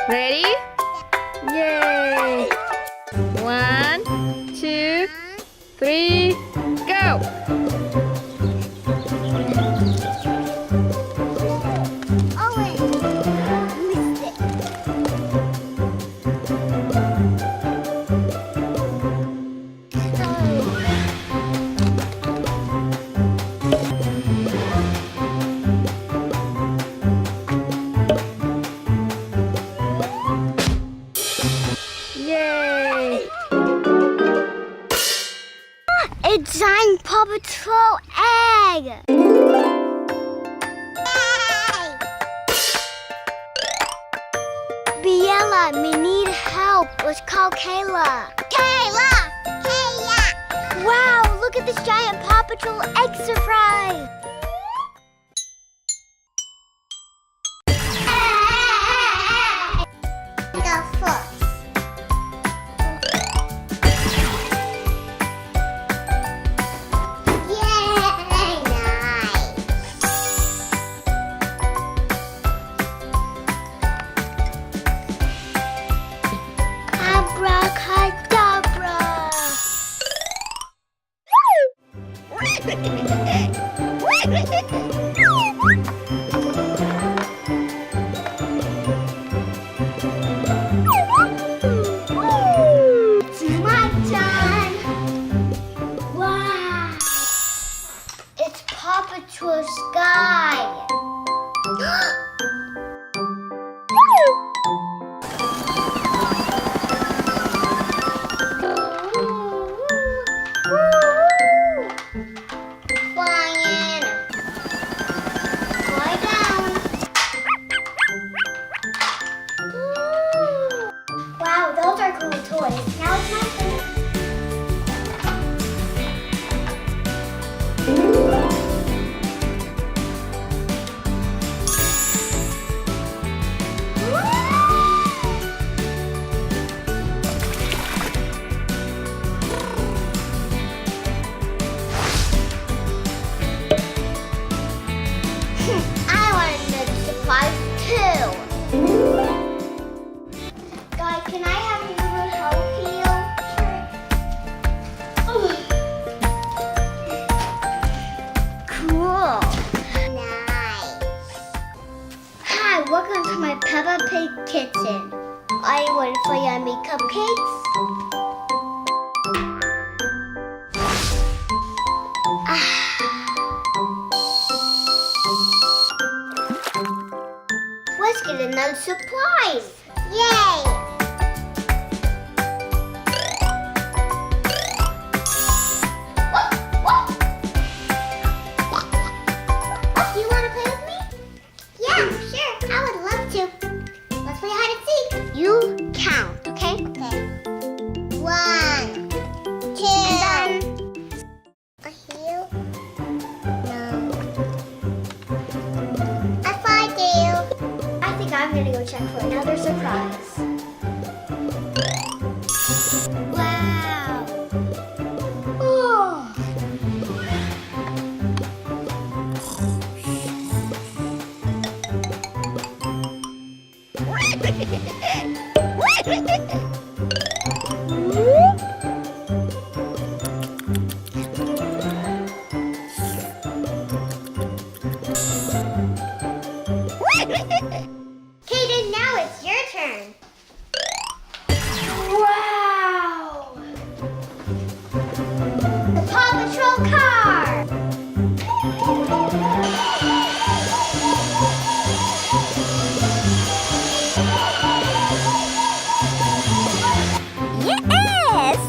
Ready? Yay! 1, 2, 3, go! Oh wait, missed it. Yay! A giant Paw Patrol egg! Briela, we need help. Let's call Kayla. Kayla! Kayla! Wow, look at this giant Paw Patrol egg surprise! Go first. Yay! Nice. Abracadabra. It's my turn. Wow. It's Paw Patrol Sky. Flying. Fly down. Wow, those are cool toys. Now it's my turn. I want the supplies too. Guys, can I have a little help here? Cool. Nice. Hi, welcome to my Peppa Pig kitchen. I want to play on me cupcakes. Let's get another surprise! Yay! Do you want to play with me? Yeah, sure. I would love to. Let's play hide and seek. You count, okay? Okay. 1, 2. And then a heel? No. A 5 deal. I think I'm gonna go check for another surprise. Wow. Oh. Kaiden, now it's your turn. Wow! The Paw Patrol car! Yes!